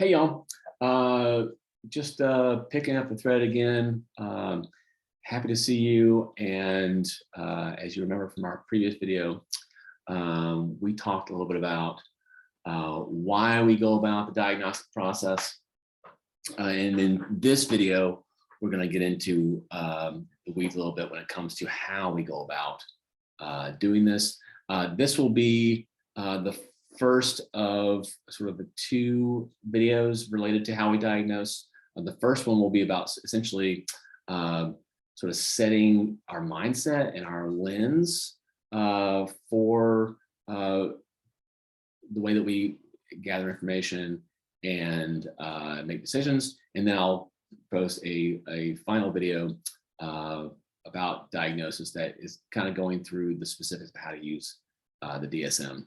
Hey y'all, just picking up the thread again. Happy to see you. And as you remember from our previous video, we talked a little bit about why we go about the diagnostic process. And in this video, we're going to get into the weeds a little bit when it comes to how we go about doing this. This will be the first of sort of the two videos related to how we diagnose. The first one will be about essentially sort of setting our mindset and our lens for the way that we gather information and make decisions. And then I'll post a final video about diagnosis that is kind of going through the specifics of how to use the DSM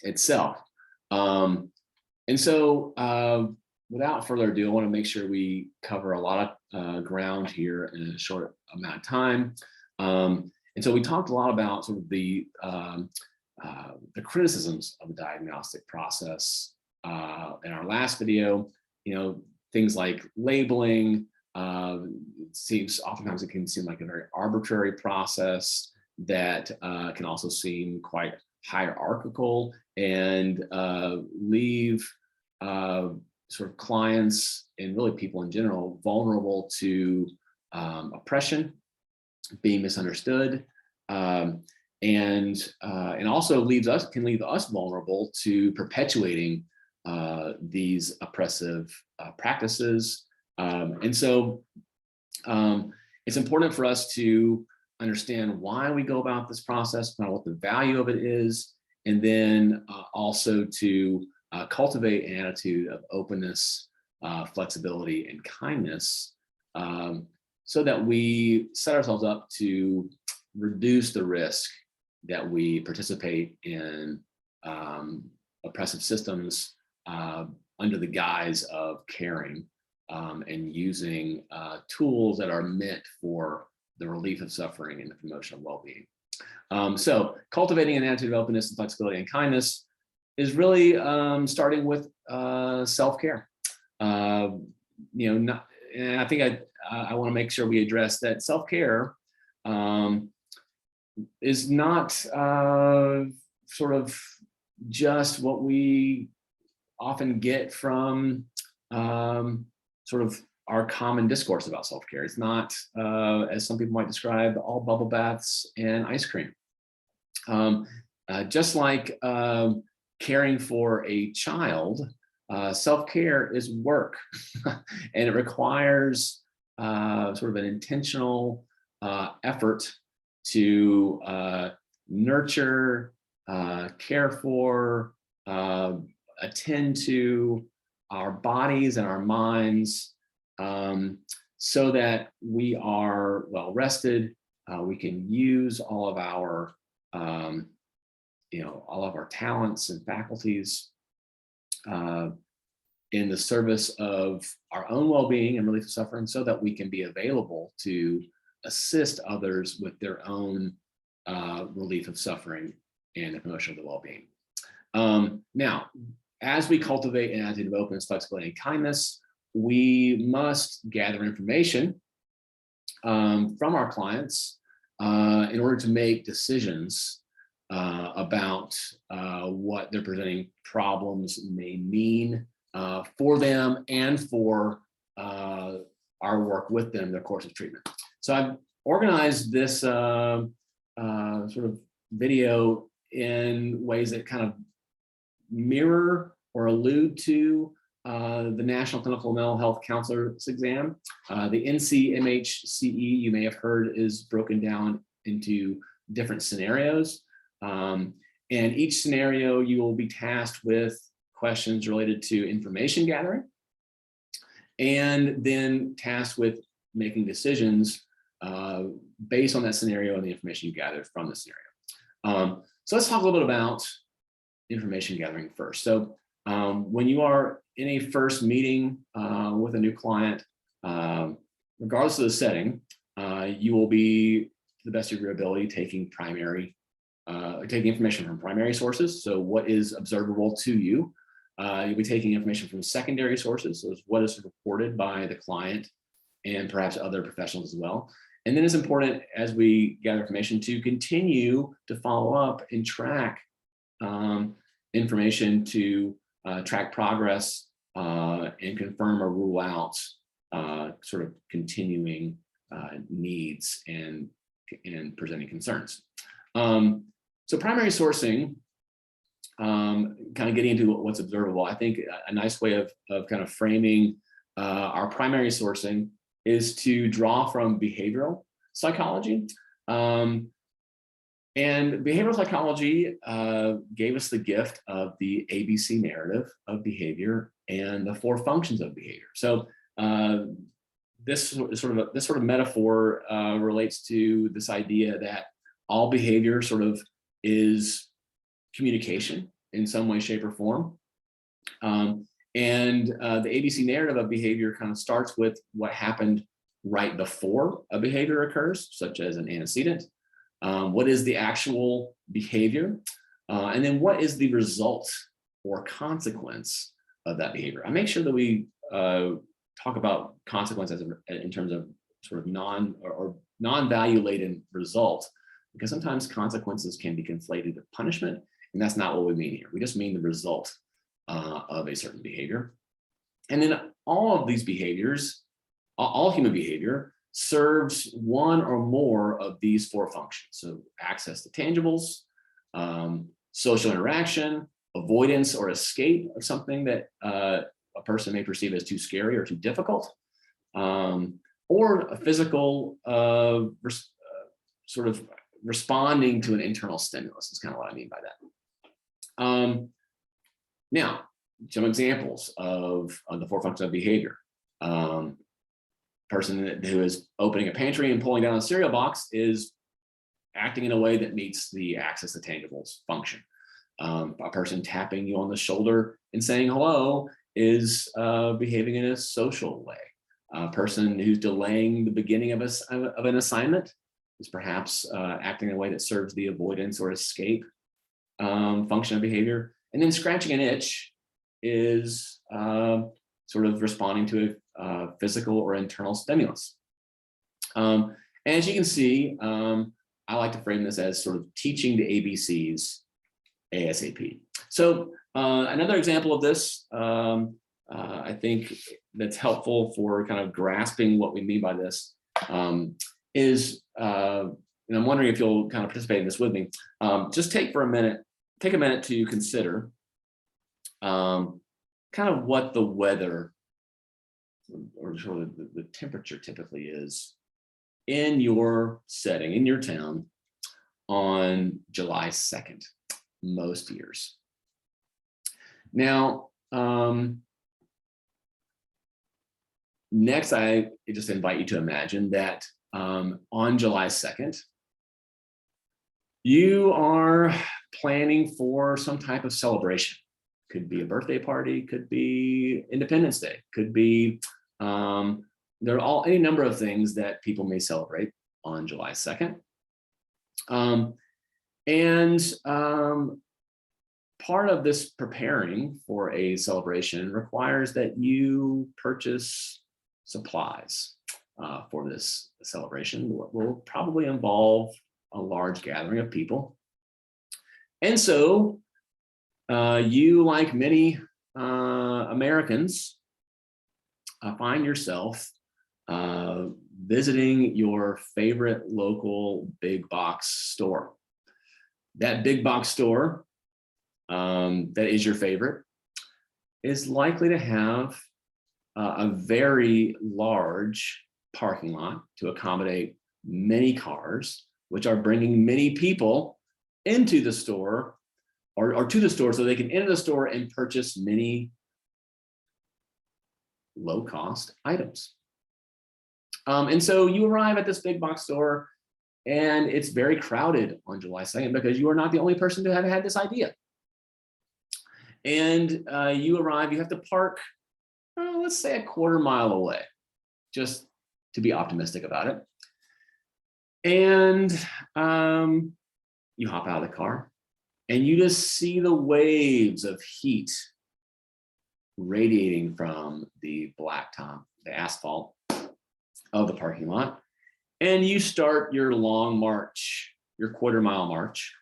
itself. And so without further ado, I want to make sure we cover a lot of ground here in a short amount of time. And so we talked a lot about sort of the criticisms of the diagnostic process in our last video. You know, things like labeling. Oftentimes it can seem like a very arbitrary process that can also seem quite hierarchical and leave sort of clients and really people in general vulnerable to oppression, being misunderstood, and also can leave us vulnerable to perpetuating these oppressive practices. And so it's important for us to understand why we go about this process, kind of what the value of it is, and then also to cultivate an attitude of openness, flexibility, and kindness, so that we set ourselves up to reduce the risk that we participate in oppressive systems under the guise of caring and using tools that are meant for the relief of suffering and the promotion of well-being. So cultivating an attitude of openness and flexibility and kindness is really starting with self-care. And I think I want to make sure we address that self-care is not sort of just what we often get from sort of our common discourse about self-care. It's not, as some people might describe, all bubble baths and ice cream. Just like caring for a child, self-care is work, and it requires sort of an intentional effort to nurture, care for, attend to our bodies and our minds, so that we are well rested. We can use all of our, all of our talents and faculties in the service of our own well-being and relief of suffering, so that we can be available to assist others with their own relief of suffering and the promotion of the well-being. Now, as we cultivate an attitude of openness, flexibility, and kindness, we must gather information from our clients in order to make decisions about what their presenting problems may mean for them and for our work with them, their course of treatment. So I've organized this sort of video in ways that kind of mirror or allude to the National Clinical Mental Health Counselor's Exam. The NCMHCE, you may have heard, is broken down into different scenarios. And each scenario, you will be tasked with questions related to information gathering, and then tasked with making decisions based on that scenario and the information you gathered from the scenario. So let's talk a little bit about information gathering first. So when you are in a first meeting with a new client, regardless of the setting, you will be, to the best of your ability, taking information from primary sources. So what is observable to you You'll be taking information from secondary sources, so it's what is reported by the client and perhaps other professionals as well. And then it's important as we gather information to continue to follow up and track information to track progress and confirm or rule out sort of continuing needs and presenting concerns. So primary sourcing, kind of getting into what's observable, I think a nice way of kind of framing our primary sourcing is to draw from behavioral psychology. And behavioral psychology gave us the gift of the ABC narrative of behavior and the 4 functions of behavior. So this sort of metaphor relates to this idea that all behavior sort of is communication in some way, shape, or form. And the ABC narrative of behavior kind of starts with what happened right before a behavior occurs, such as an antecedent. What is the actual behavior? And then what is the result or consequence of that behavior? I make sure that we talk about consequences in terms of sort of non-value laden result, because sometimes consequences can be conflated with punishment, and that's not what we mean here. We just mean the result of a certain behavior. And then all of these behaviors, all human behavior, serves one or more of these 4 functions. So access to tangibles, social interaction, avoidance or escape of something that a person may perceive as too scary or too difficult, or a physical sort of responding to an internal stimulus is kind of what I mean by that. Now, some examples of the 4 functions of behavior. Person who is opening a pantry and pulling down a cereal box is acting in a way that meets the access to tangibles function. A person tapping you on the shoulder and saying hello is behaving in a social way. A person who's delaying the beginning of an assignment is perhaps acting in a way that serves the avoidance or escape function of behavior. And then scratching an itch is sort of responding to a physical or internal stimulus. And as you can see, I like to frame this as sort of teaching the ABCs ASAP. So another example of this, I think that's helpful for kind of grasping what we mean by this is, and I'm wondering if you'll kind of participate in this with me, just take a minute to consider kind of what the weather or sort of the temperature typically is in your setting, in your town on July 2nd, most years. Now, next, I just invite you to imagine that on July 2nd, you are planning for some type of celebration. Could be a birthday party, could be Independence Day, could be, there are any number of things that people may celebrate on July 2nd. Part of this preparing for a celebration requires that you purchase supplies for this celebration. Will probably involve a large gathering of people. And so you, like many Americans, find yourself visiting your favorite local big box store. That big box store that is your favorite is likely to have a very large parking lot to accommodate many cars, which are bringing many people into the store or to the store so they can enter the store and purchase many low-cost items. And so you arrive at this big box store and it's very crowded on July 2nd because you are not the only person to have had this idea. And you arrive, you have to park, let's say a quarter mile away, just to be optimistic about it. And you hop out of the car and you just see the waves of heat radiating from the blacktop, the asphalt of the parking lot. And you start your long march, your quarter-mile march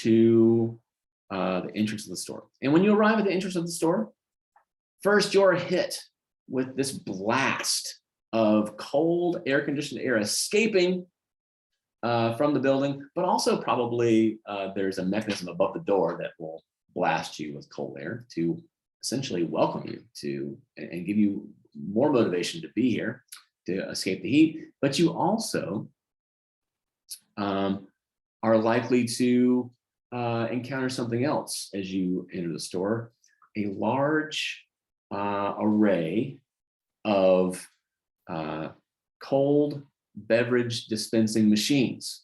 to the entrance of the store. And when you arrive at the entrance of the store, first you're hit with this blast of cold air-conditioned air escaping from the building, but also probably there's a mechanism above the door that will blast you with cold air to essentially welcome you to and give you more motivation to be here, to escape the heat. But you also are likely to encounter something else as you enter the store, a large array of cold beverage dispensing machines.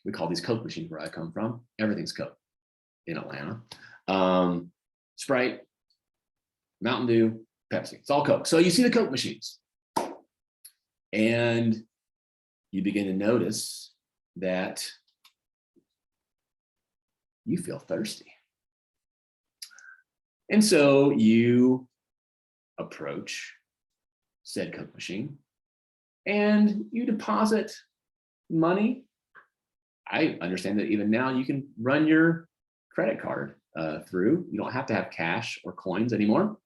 We call these Coke machines where I come from. Everything's Coke in Atlanta. Sprite, Mountain Dew, Pepsi, it's all Coke. So you see the Coke machines and you begin to notice that you feel thirsty. And so you approach said Coke machine and you deposit money. I understand that even now you can run your credit card through. You don't have to have cash or coins anymore.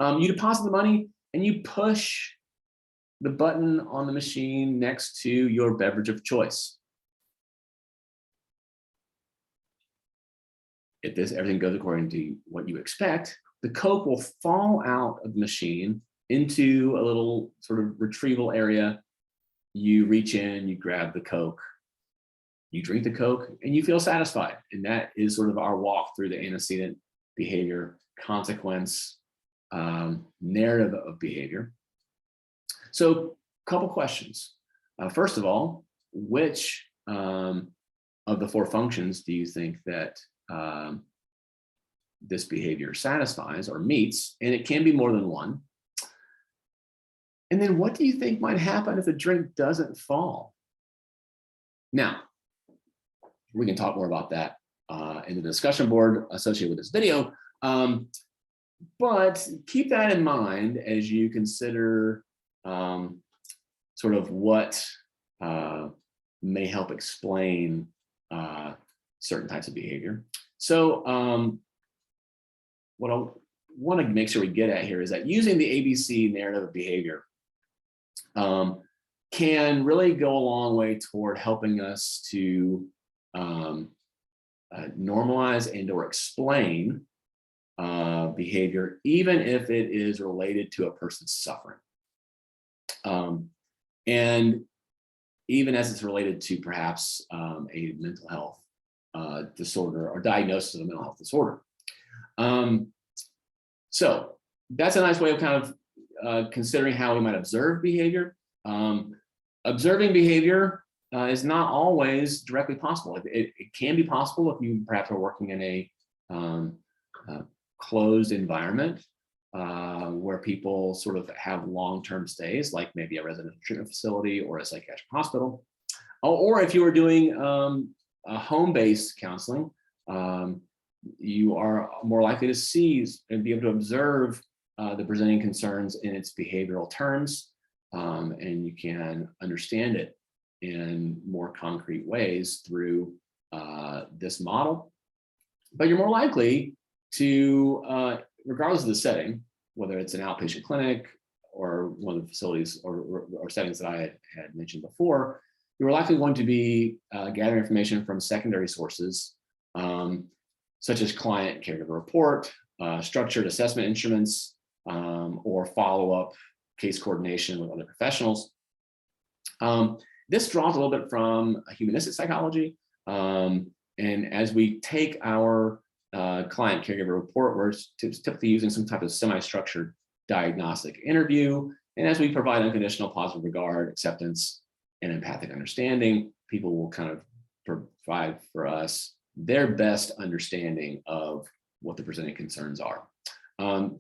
You deposit the money and you push the button on the machine next to your beverage of choice. If everything goes according to what you expect, the Coke will fall out of the machine into a little sort of retrieval area. You reach in, you grab the Coke, you drink the Coke, and you feel satisfied. And that is sort of our walk through the antecedent behavior consequence narrative of behavior. So a couple questions. First of all, which of the four functions do you think that this behavior satisfies or meets? And it can be more than one. And then what do you think might happen if the drink doesn't fall? Now, we can talk more about that in the discussion board associated with this video. But keep that in mind as you consider sort of what may help explain certain types of behavior. So what I want to make sure we get at here is that using the ABC narrative of behavior can really go a long way toward helping us to normalize and or explain behavior, even if it is related to a person's suffering. And even as it's related to perhaps a mental health disorder or diagnosis of a mental health disorder. So that's a nice way of kind of considering how we might observe behavior. Observing behavior is not always directly possible. It can be possible if you perhaps are working in a closed environment where people sort of have long-term stays, like maybe a residential treatment facility or a psychiatric hospital. Or if you were doing a home-based counseling, you are more likely to see and be able to observe the presenting concerns in its behavioral terms, and you can understand it in more concrete ways through this model. But you're more likely to, regardless of the setting, whether it's an outpatient clinic or one of the facilities or settings that I had mentioned before, you're likely going to be gathering information from secondary sources, such as client caregiver report, structured assessment instruments, or follow-up case coordination with other professionals. This draws a little bit from humanistic psychology. And as we take our client caregiver report, we're typically using some type of semi-structured diagnostic interview. And as we provide unconditional positive regard, acceptance, and empathic understanding, people will kind of provide for us their best understanding of what the presenting concerns are.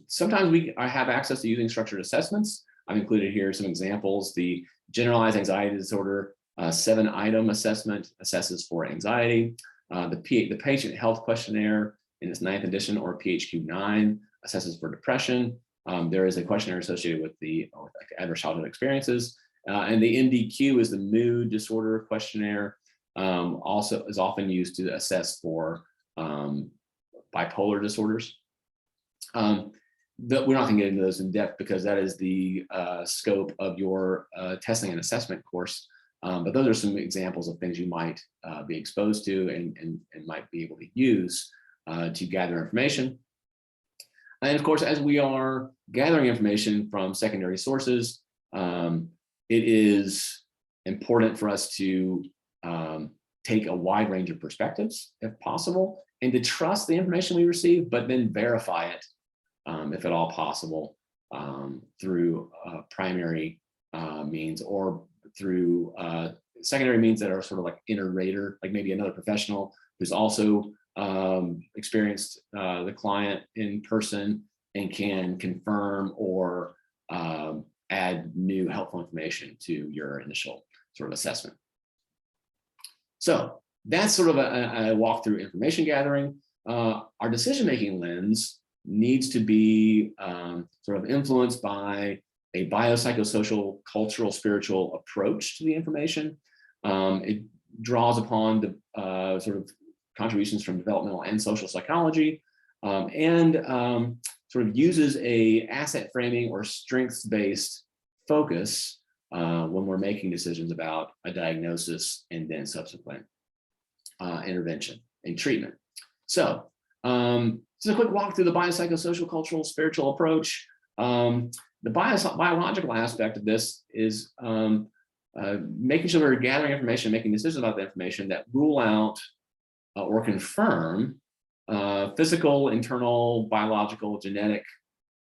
Sometimes we have access to using structured assessments. I've included here some examples. The generalized anxiety disorder 7-item assessment assesses for anxiety. The patient health questionnaire in its 9th edition, or PHQ-9 assesses for depression. There is a questionnaire associated with the adverse childhood experiences. And the MDQ is the mood disorder questionnaire, also is often used to assess for bipolar disorders. We're not going to get into those in depth because that is the scope of your testing and assessment course. But those are some examples of things you might be exposed to and might be able to use to gather information. And of course, as we are gathering information from secondary sources, it is important for us to take a wide range of perspectives, if possible, and to trust the information we receive, but then verify it, if at all possible, through primary means or through secondary means that are sort of like inter-rater, like maybe another professional who's also experienced the client in person and can confirm or add new helpful information to your initial sort of assessment. So that's sort of a walk through information gathering. Our decision-making lens needs to be sort of influenced by a biopsychosocial, cultural, spiritual approach to the information. It draws upon the sort of contributions from developmental and social psychology, and sort of uses a asset framing or strengths-based focus when we're making decisions about a diagnosis and then subsequent intervention and treatment. So just a quick walk through the biopsychosocial, cultural, spiritual approach. The biological aspect of this is making sure we're gathering information, making decisions about the information that rule out or confirm physical, internal, biological, genetic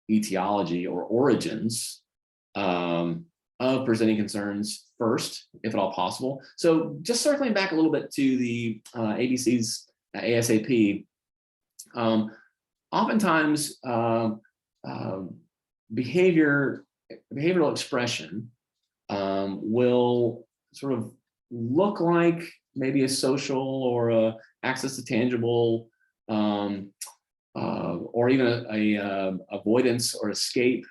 etiology or origins of presenting concerns first, if at all possible. So just circling back a little bit to the ABC's ASAP, oftentimes behavioral expression will sort of look like maybe a social or a access to tangible or even a avoidance or escape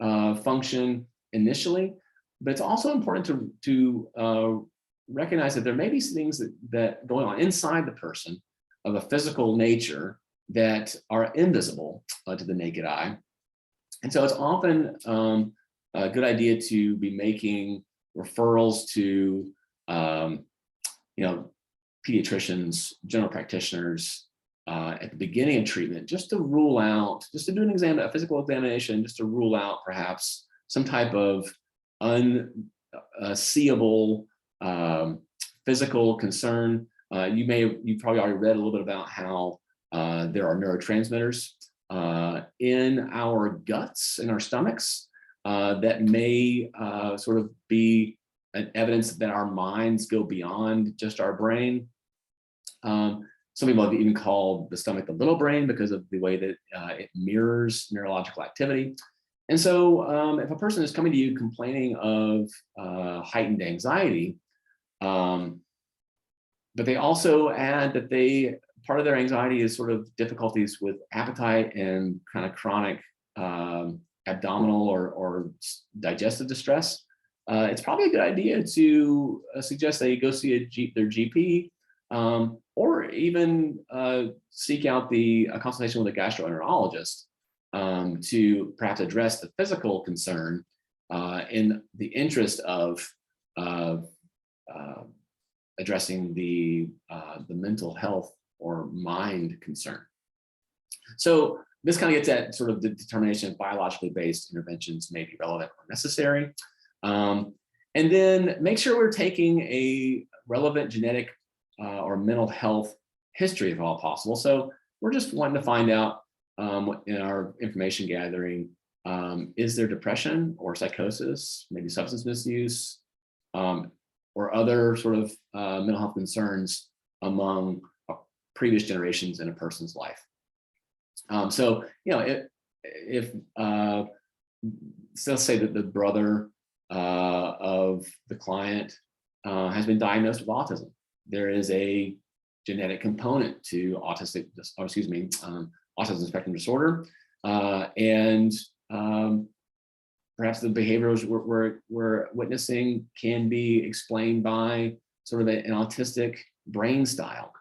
function initially, but it's also important to recognize that there may be things that going on inside the person of a physical nature that are invisible to the naked eye. And so it's often a good idea to be making referrals to, pediatricians, general practitioners at the beginning of treatment, just to rule out, just to do a physical examination, just to rule out perhaps some type of unseeable physical concern. You've probably already read a little bit about how there are neurotransmitters in our guts, in our stomachs, that may sort of be an evidence that our minds go beyond just our brain. Some people have even called the stomach the little brain because of the way that it mirrors neurological activity. And so if a person is coming to you complaining of heightened anxiety, but they also add that part of their anxiety is sort of difficulties with appetite and kind of chronic abdominal or digestive distress, it's probably a good idea to suggest they go see their GP, or even seek out a consultation with a gastroenterologist to perhaps address the physical concern in the interest of addressing the mental health or mind concern. So this kind of gets at sort of the determination of biologically based interventions may be relevant or necessary. And then make sure we're taking a relevant genetic or mental health history if all possible. So we're just wanting to find out in our information gathering, is there depression or psychosis, maybe substance misuse, or other sort of mental health concerns among previous generations in a person's life. So, if so let's say that the brother of the client has been diagnosed with autism, there is a genetic component to autism spectrum disorder, and perhaps the behaviors we're witnessing can be explained by sort of an autistic brain style.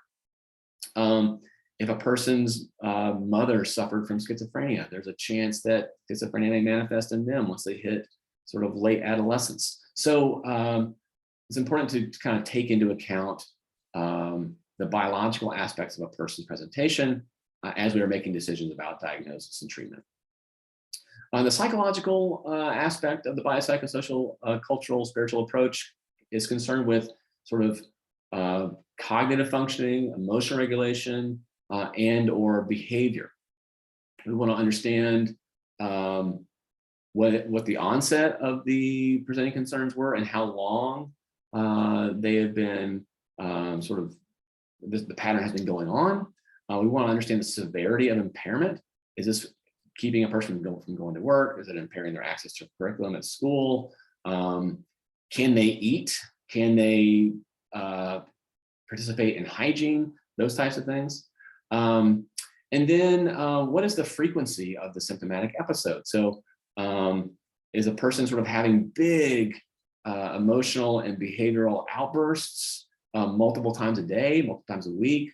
If a person's mother suffered from schizophrenia, there's a chance that schizophrenia may manifest in them once they hit sort of late adolescence. So it's important to kind of take into account the biological aspects of a person's presentation as we are making decisions about diagnosis and treatment. The psychological aspect of the biopsychosocial, cultural, spiritual approach is concerned with sort of cognitive functioning, emotional regulation, and or behavior. We want to understand what the onset of the presenting concerns were and how long they have been the pattern has been going on. We want to understand the severity of impairment. Is this keeping a person from going to work? Is it impairing their access to curriculum at school? Can they eat? Can they participate in hygiene? Those types of things. And then what is the frequency of the symptomatic episode? So is a person sort of having big emotional and behavioral outbursts multiple times a day, multiple times a week?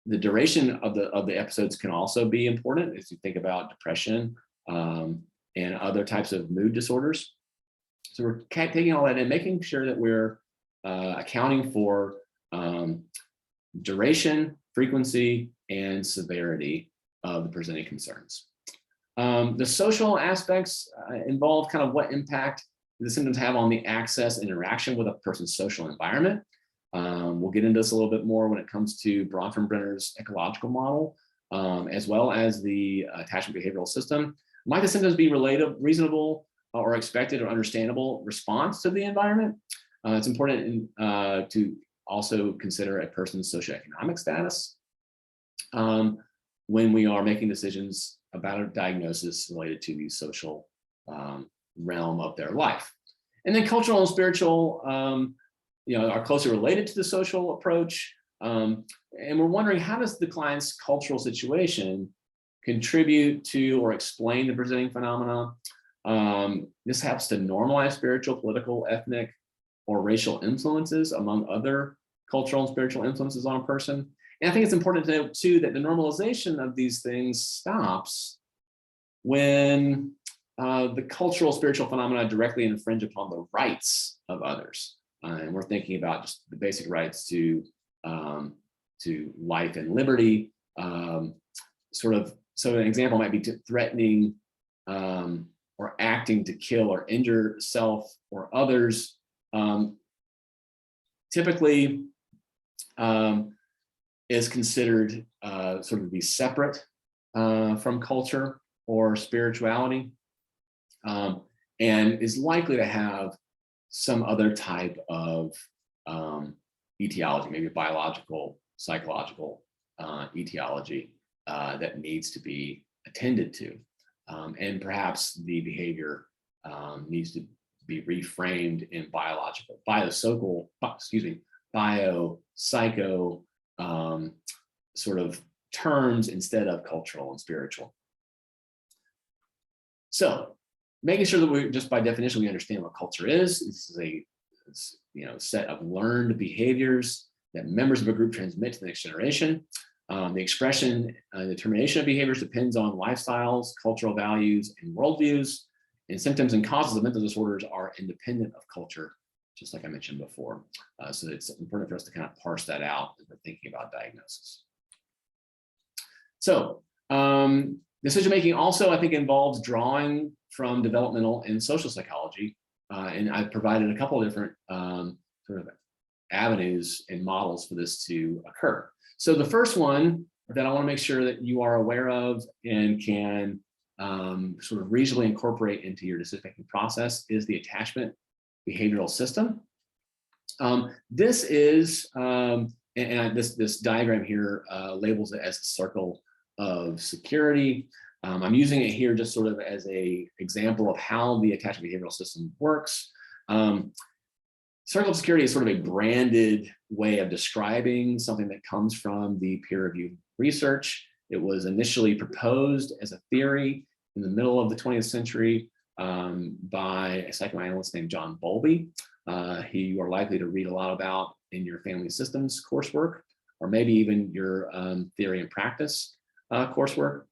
The duration of the episodes can also be important as you think about depression and other types of mood disorders. So we're taking all that in, making sure that we're accounting for duration, frequency, and severity of the presenting concerns. The social aspects involve kind of what impact the symptoms have on the access and interaction with a person's social environment. We'll get into this a little bit more when it comes to Bronfenbrenner's ecological model, as well as the attachment behavioral system. Might the symptoms be reasonable or expected or understandable response to the environment? It's important to also consider a person's socioeconomic status when we are making decisions about a diagnosis related to the social realm of their life. And then cultural and spiritual are closely related to the social approach. And we're wondering, how does the client's cultural situation contribute to or explain the presenting phenomena? This helps to normalize spiritual, political, ethnic, or racial influences among other cultural and spiritual influences on a person. And I think it's important to note too that the normalization of these things stops when the cultural spiritual phenomena directly infringe upon the rights of others. And we're thinking about just the basic rights to life and liberty. So an example might be threatening or acting to kill or injure self or others. Typically is considered sort of be separate from culture or spirituality, and is likely to have some other type of etiology, maybe biological, psychological etiology that needs to be attended to. And perhaps the behavior needs to be reframed in biopsycho sort of terms instead of cultural and spiritual. So making sure that we, just by definition, we understand what culture is. This is a set of learned behaviors that members of a group transmit to the next generation. The expression and determination of behaviors depends on lifestyles, cultural values, and worldviews. And symptoms and causes of mental disorders are independent of culture, just like I mentioned before. So it's important for us to kind of parse that out as we're thinking about diagnosis. So decision-making also, I think, involves drawing from developmental and social psychology. And I've provided a couple of different sort of avenues and models for this to occur. So the first one that I want to make sure that you are aware of and can sort of reasonably incorporate into your decision-making process is the attachment behavioral system. This is, this diagram here labels it as a circle of security. I'm using it here just sort of as a example of how the attachment behavioral system works. Circle of security is sort of a branded way of describing something that comes from the peer-reviewed research. It was initially proposed as a theory in the middle of the 20th century by a psychoanalyst named John Bowlby. You are likely to read a lot about in your family systems coursework, or maybe even your theory and practice coursework.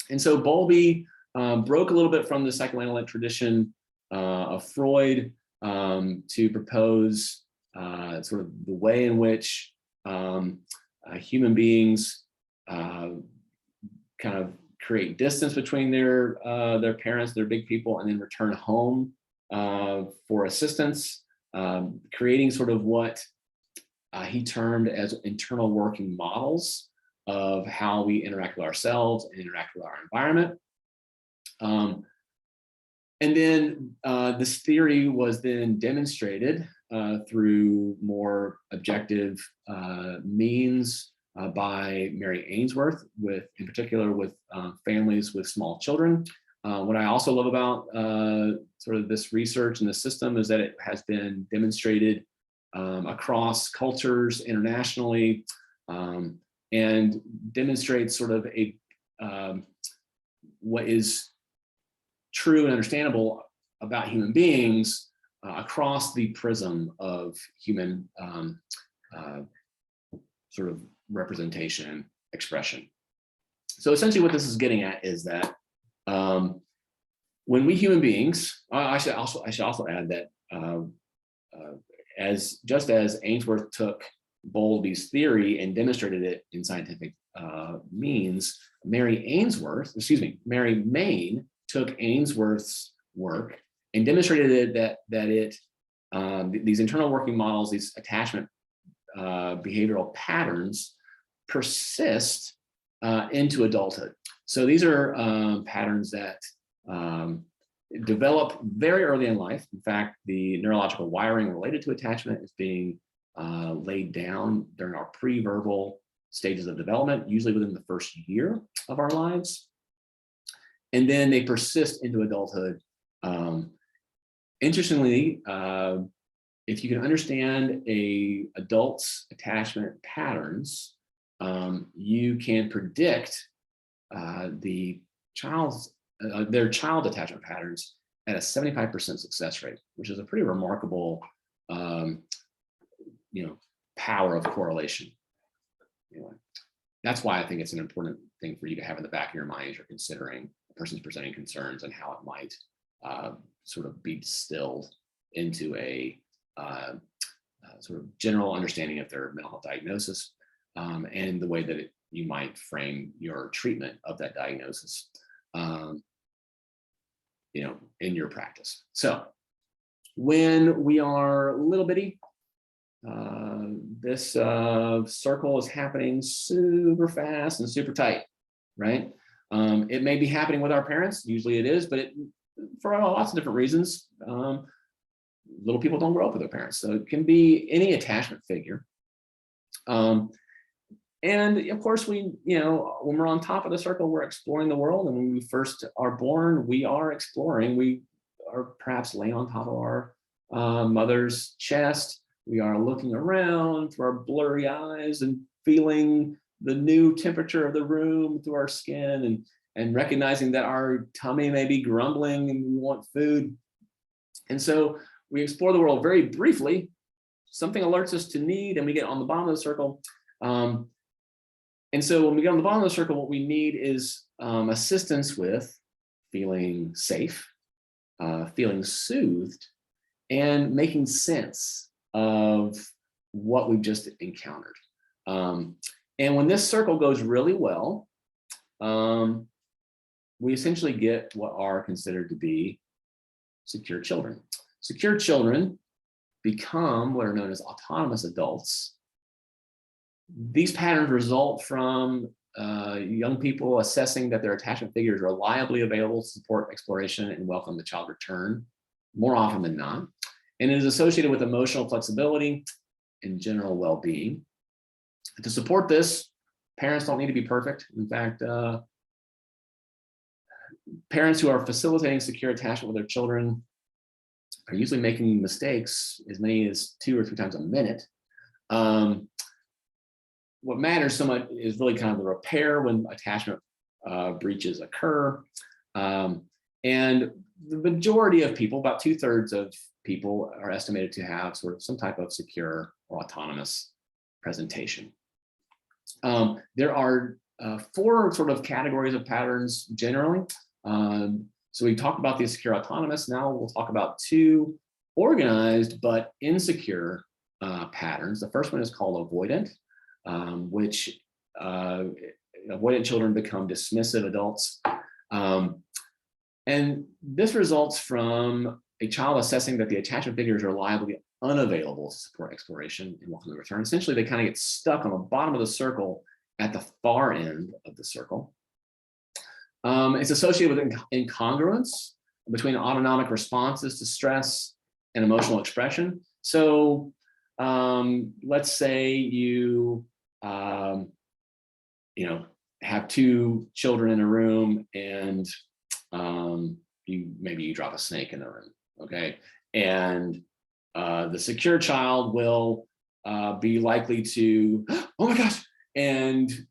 And so Bowlby broke a little bit from the psychoanalytic tradition of Freud to propose sort of the way in which human beings kind of create distance between their parents, their big people, and then return home for assistance, creating sort of what he termed as internal working models of how we interact with ourselves and interact with our environment. And then this theory was then demonstrated through more objective means by Mary Ainsworth, in particular with families with small children. What I also love about sort of this research and the system is that it has been demonstrated across cultures internationally, and demonstrates sort of a what is true and understandable about human beings across the prism of human sort of representation and expression. So essentially what this is getting at is that when we human beings, I should also add that just as Ainsworth took Bowlby's theory and demonstrated it in scientific means, Mary Main took Ainsworth's work and demonstrated that these internal working models, these attachment behavioral patterns, persist into adulthood. So these are patterns that develop very early in life. In fact, the neurological wiring related to attachment is being laid down during our pre-verbal stages of development, usually within the first year of our lives. And then they persist into adulthood. Interestingly, if you can understand an adult's attachment patterns, you can predict their child attachment patterns at a 75% success rate, which is a pretty remarkable power of correlation. Anyway, that's why I think it's an important thing for you to have in the back of your mind as you're considering a person's presenting concerns and how it might sort of be distilled into a sort of general understanding of their mental health diagnosis and the way that you might frame your treatment of that diagnosis, in your practice. So when we are little bitty, this circle is happening super fast and super tight, right? It may be happening with our parents, usually it is, but for lots of different reasons, little people don't grow up with their parents. So it can be any attachment figure. And of course, when we're on top of the circle, we're exploring the world. And when we first are born, we are exploring. We are perhaps laying on top of our mother's chest. We are looking around through our blurry eyes and feeling the new temperature of the room through our skin, and recognizing that our tummy may be grumbling and we want food. And so we explore the world very briefly. Something alerts us to need, and we get on the bottom of the circle. And so when we get on the bottom of the circle, what we need is assistance with feeling safe, feeling soothed, and making sense of what we've just encountered. And when this circle goes really well, we essentially get what are considered to be secure children. Secure children become what are known as autonomous adults. These patterns result from young people assessing that their attachment figure is reliably available to support exploration and welcome the child return, more often than not. And it is associated with emotional flexibility and general well-being. To support this, parents don't need to be perfect. In fact, parents who are facilitating secure attachment with their children are usually making mistakes as many as 2 or 3 times a minute. What matters so much is really kind of the repair when attachment breaches occur. And the majority of people, about 2/3 of people, are estimated to have sort of some type of secure or autonomous presentation. There are 4 sort of categories of patterns generally. So we talked about the secure autonomous. Now we'll talk about 2 organized but insecure patterns. The first one is called avoidant, which avoidant children become dismissive adults. And this results from a child assessing that the attachment figure is reliably unavailable to support exploration and welcome return. Essentially, they kind of get stuck on the bottom of the circle at the far end of the circle. It's associated with incongruence between autonomic responses to stress and emotional expression. So let's say you have 2 children in a room, and maybe you drop a snake in the room, okay? And the secure child will be likely to, oh my gosh, and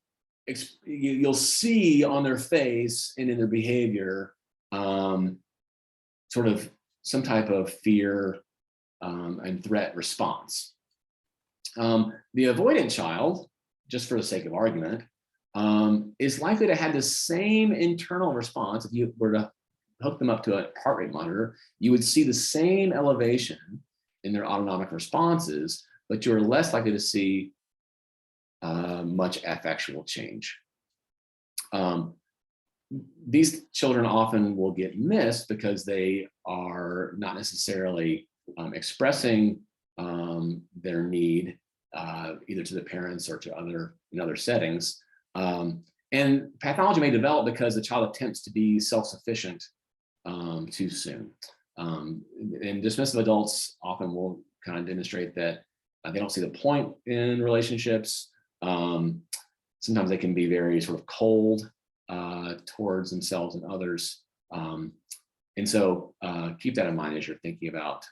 you'll see on their face and in their behavior sort of some type of fear and threat response. The avoidant child, just for the sake of argument, is likely to have the same internal response. If you were to hook them up to a heart rate monitor, you would see the same elevation in their autonomic responses, but you're less likely to see much affectual change. These children often will get missed because they are not necessarily expressing their need either to the parents or to other settings. And pathology may develop because the child attempts to be self-sufficient too soon. And dismissive adults often will kind of demonstrate that they don't see the point in relationships. Sometimes they can be very sort of cold towards themselves and others. And so keep that in mind as you're thinking about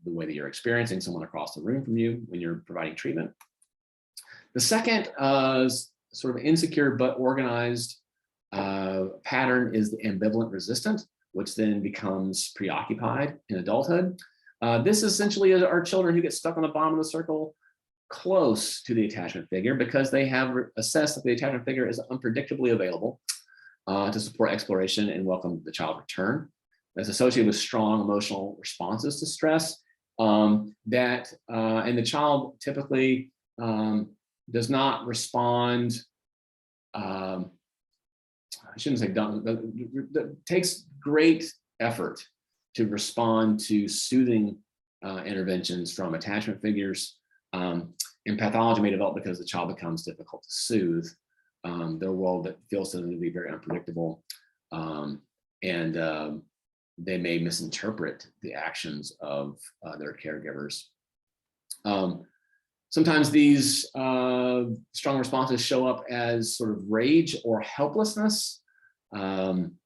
the way that you're experiencing someone across the room from you when you're providing treatment. The second sort of insecure but organized pattern is the ambivalent resistant, which then becomes preoccupied in adulthood. This essentially is our children who get stuck on the bottom of the circle close to the attachment figure because they have assessed that the attachment figure is unpredictably available to support exploration and welcome the child return. That's associated with strong emotional responses to stress and the child typically does not respond, I shouldn't say done, but it takes great effort to respond to soothing interventions from attachment figures. And pathology may develop because the child becomes difficult to soothe. Their world that feels to them to be very unpredictable. And they may misinterpret the actions of their caregivers. Sometimes these strong responses show up as sort of rage or helplessness. And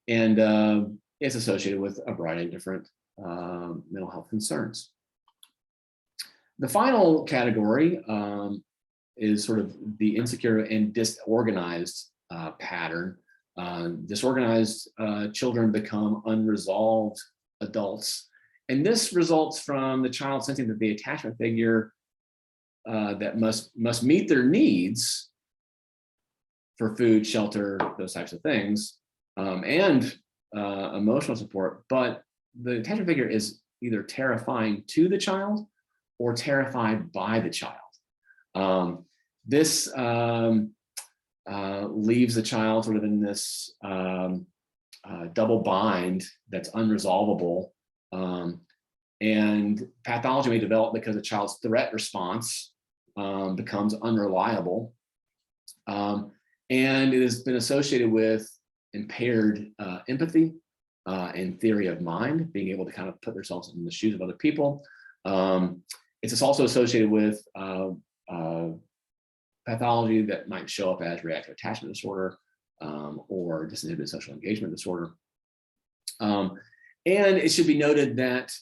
it's associated with a variety of different mental health concerns. The final category is sort of the insecure and disorganized pattern. Disorganized children become unresolved adults. And this results from the child sensing that the attachment figure that must meet their needs for food, shelter, those types of things, and emotional support, but the attachment figure is either terrifying to the child or terrified by the child. This leaves the child sort of in this double bind that's unresolvable. And pathology may develop because the child's threat response becomes unreliable. And it has been associated with impaired empathy and theory of mind, being able to kind of put themselves in the shoes of other people. It's also associated with pathology that might show up as reactive attachment disorder or disinhibited social engagement disorder. And it should be noted that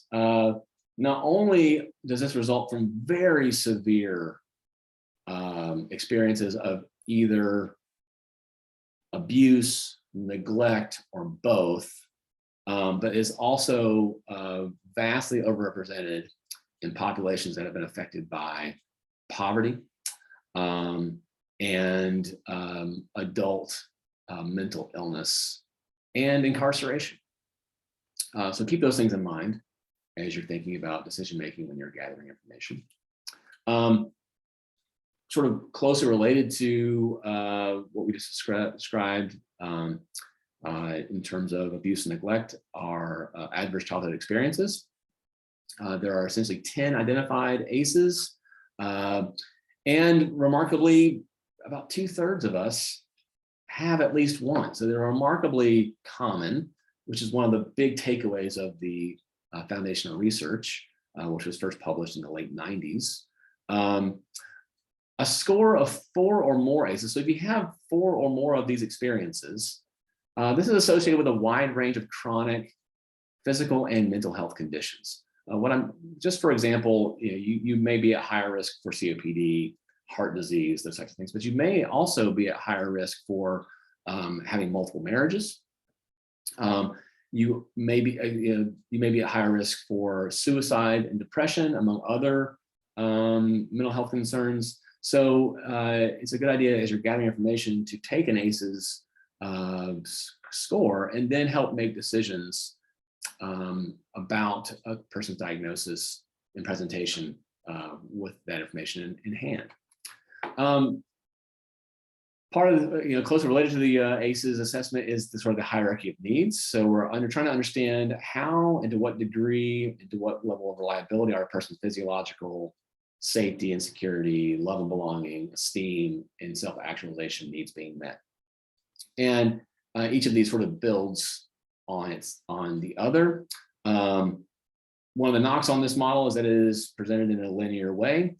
not only does this result from very severe experiences of either abuse, neglect, or both, but is also vastly overrepresented in populations that have been affected by poverty and adult mental illness and incarceration. So keep those things in mind as you're thinking about decision making when you're gathering information. Sort of closely related to what we just described in terms of abuse and neglect are adverse childhood experiences. There are essentially 10 identified ACEs, and remarkably, about 2/3 of us have at least one. So they're remarkably common, which is one of the big takeaways of the foundational research, which was first published in the late 90s. A score of 4 or more ACEs. So if you have 4 or more of these experiences, this is associated with a wide range of chronic physical and mental health conditions. Just for example, you may be at higher risk for COPD, heart disease, those types of things, but you may also be at higher risk for having multiple marriages. You may be at higher risk for suicide and depression, among other mental health concerns. So it's a good idea as you're gathering information to take an ACEs score and then help make decisions about a person's diagnosis and presentation with that information in hand. Part of closely related to the ACEs assessment is the sort of the hierarchy of needs. So we're trying to understand how and to what degree and to what level of reliability are a person's physiological safety and security, love and belonging, esteem, and self-actualization needs being met. And each of these sort of builds on the other. One of the knocks on this model is that it is presented in a linear way.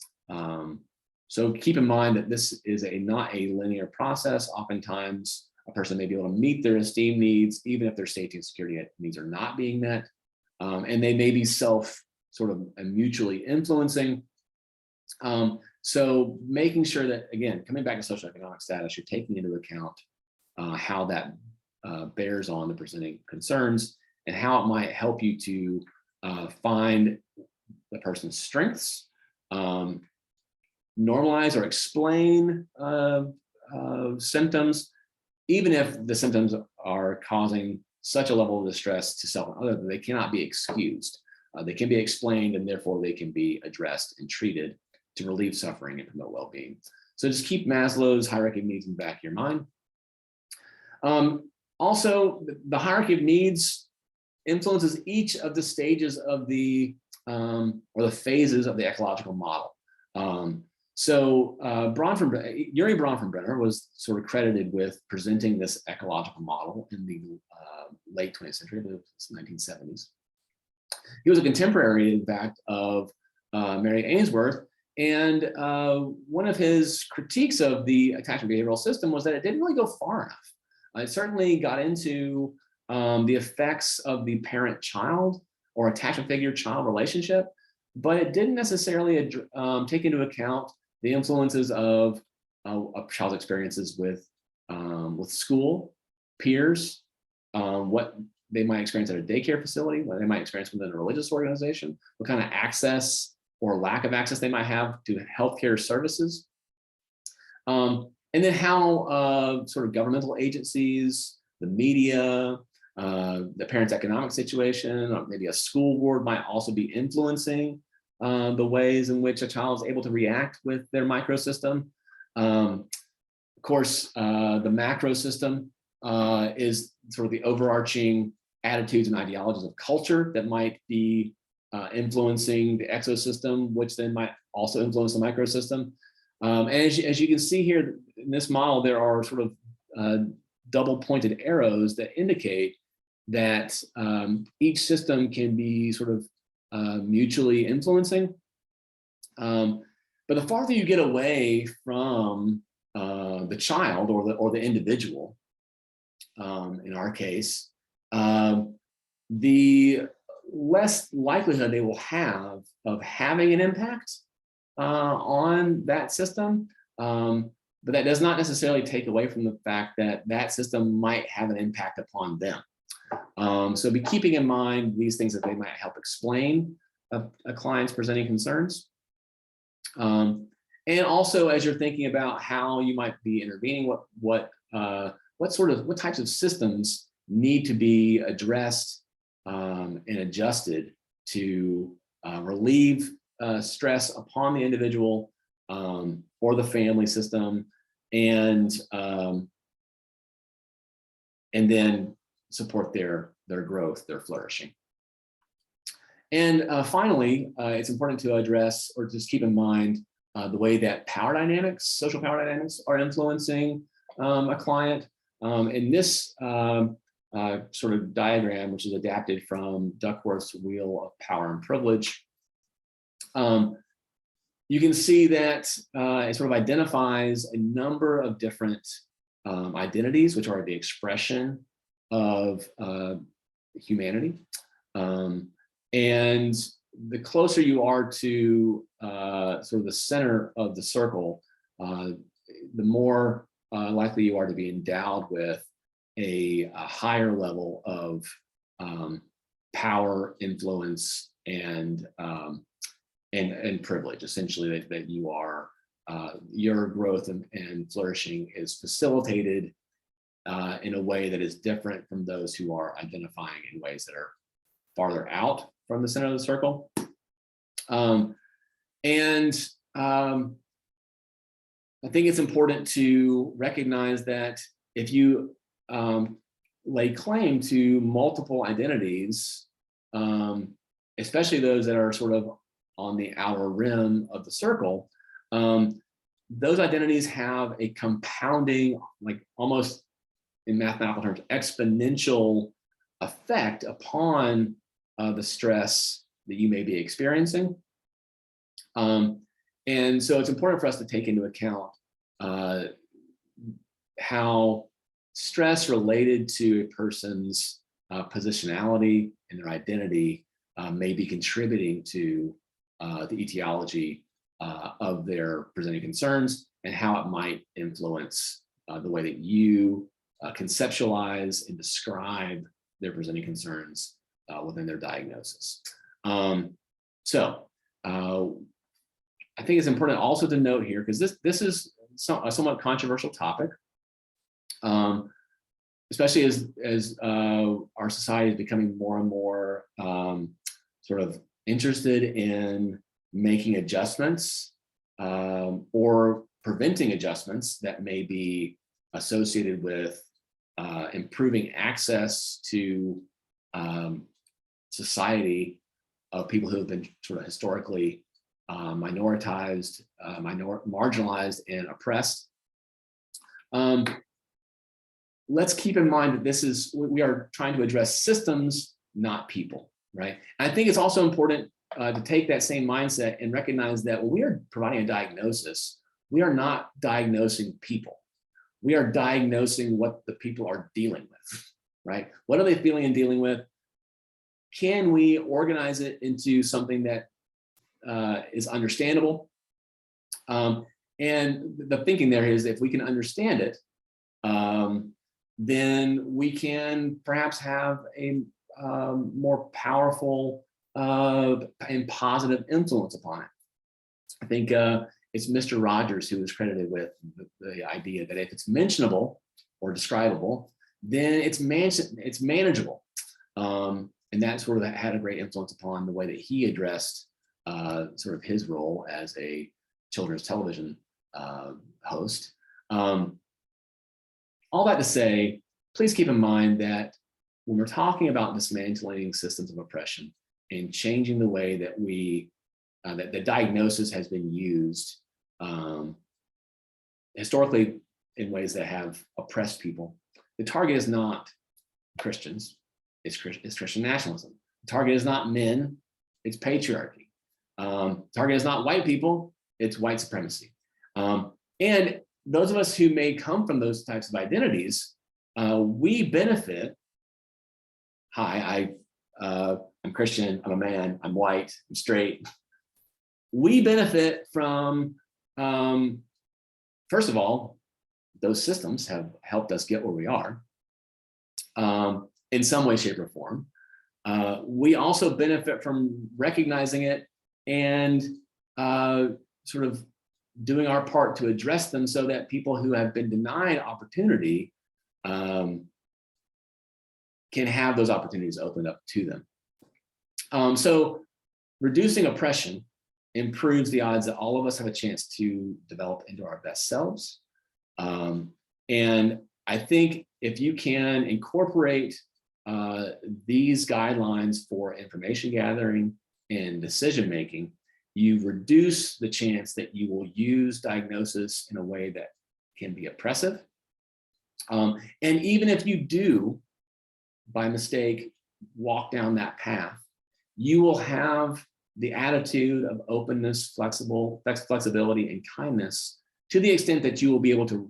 So keep in mind that this is not a linear process. Oftentimes, a person may be able to meet their esteem needs, even if their safety and security needs are not being met. And they may be sort of mutually influencing. So making sure that, again, coming back to socioeconomic status, you're taking into account how that bears on the presenting concerns and how it might help you to find the person's strengths, normalize or explain symptoms, even if the symptoms are causing such a level of distress to self and other that they cannot be excused. They can be explained, and therefore they can be addressed and treated to relieve suffering and promote well-being. So just keep Maslow's hierarchy of needs in the back of your mind. Also, the hierarchy of needs influences each of the stages of the or the phases of the ecological model. So Uri Bronfenbrenner was sort of credited with presenting this ecological model in the late 20th century, I believe it was 1970s. He was a contemporary, in fact, of Mary Ainsworth, and one of his critiques of the attachment behavioral system was that it didn't really go far enough. It certainly got into the effects of the parent-child or attachment figure-child relationship, but it didn't necessarily take into account the influences of a child's experiences with school, peers, what they might experience at a daycare facility, what they might experience within a religious organization, what kind of access or lack of access they might have to healthcare services. And then how sort of governmental agencies, the media, the parent's economic situation, or maybe a school board might also be influencing the ways in which a child is able to react with their microsystem. Of course, the macro system is sort of the overarching attitudes and ideologies of culture that might be influencing the exosystem, which then might also influence the microsystem. And as you can see here in this model, there are sort of double pointed arrows that indicate that each system can be sort of mutually influencing. But the farther you get away from the child or the individual, in our case, the less likelihood they will have of having an impact on that system. But that does not necessarily take away from the fact that that system might have an impact upon them. So be keeping in mind these things that they might help explain a client's presenting concerns. And also, as you're thinking about how you might be intervening, what types of systems need to be addressed and adjusted to relieve stress upon the individual or the family system, and then support their growth, their flourishing. And finally, it's important to address or just keep in mind the way that power dynamics, social power dynamics, are influencing a client. In this sort of diagram, which is adapted from Duckworth's Wheel of Power and Privilege, you can see that it sort of identifies a number of different identities, which are the expression of humanity. And the closer you are to sort of the center of the circle, the more likely you are to be endowed with a higher level of power, influence, and privilege. Essentially, that you are your growth and flourishing is facilitated in a way that is different from those who are identifying in ways that are farther out from the center of the circle. I think it's important to recognize that if you lay claim to multiple identities, especially those that are sort of on the outer rim of the circle, those identities have a compounding, like almost in mathematical terms, exponential effect upon the stress that you may be experiencing. And so it's important for us to take into account how stress related to a person's positionality and their identity may be contributing to the etiology of their presenting concerns, and how it might influence the way that you conceptualize and describe their presenting concerns within their diagnosis. I think it's important also to note here, because this is a somewhat controversial topic, especially as our society is becoming more and more sort of interested in making adjustments or preventing adjustments that may be associated with improving access to society of people who have been sort of historically minoritized, marginalized, and oppressed. Let's keep in mind that we are trying to address systems, not people, right? And I think it's also important to take that same mindset and recognize that when we are providing a diagnosis, we are not diagnosing people. We are diagnosing what the people are dealing with, right? What are they feeling and dealing with? Can we organize it into something that is understandable? And the thinking there is, if we can understand it, then we can perhaps have a more powerful and positive influence upon it. I think it's Mr. Rogers who was credited with the idea that if it's mentionable or describable, then it's manageable. And that sort of had a great influence upon the way that he addressed sort of his role as a children's television host. All that to say, please keep in mind that when we're talking about dismantling systems of oppression and changing the way that that the diagnosis has been used historically in ways that have oppressed people, the target is not Christians, it's Christian nationalism. The target is not men, it's patriarchy. Target is not white people, it's white supremacy. And those of us who may come from those types of identities, we benefit. Hi, I'm Christian, I'm a man, I'm white, I'm straight. We benefit from, first of all, those systems have helped us get where we are in some way, shape, or form. We also benefit from recognizing it and sort of doing our part to address them so that people who have been denied opportunity can have those opportunities opened up to them. So reducing oppression improves the odds that all of us have a chance to develop into our best selves. And I think if you can incorporate these guidelines for information gathering and decision making, you reduce the chance that you will use diagnosis in a way that can be oppressive. And even if you do, by mistake, walk down that path, you will have the attitude of openness, flexibility, and kindness to the extent that you will be able to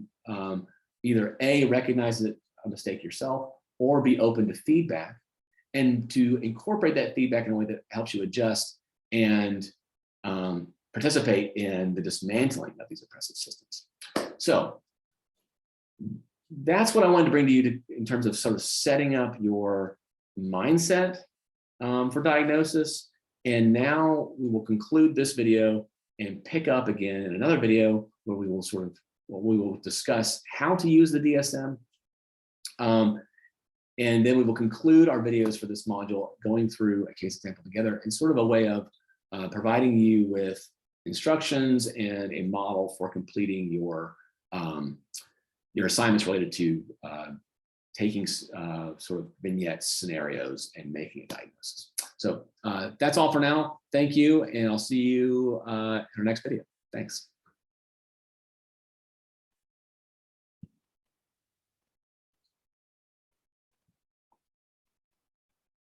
either A, recognize a mistake yourself, or be open to feedback, and to incorporate that feedback in a way that helps you adjust and participate in the dismantling of these oppressive systems. So that's what I wanted to bring to you in terms of sort of setting up your mindset for diagnosis. And now we will conclude this video and pick up again in another video where we will discuss how to use the DSM. And then we will conclude our videos for this module going through a case example together in sort of a way of providing you with instructions and a model for completing your assignments related to taking sort of vignette scenarios and making a diagnosis. So that's all for now. Thank you, and I'll see you in our next video. Thanks.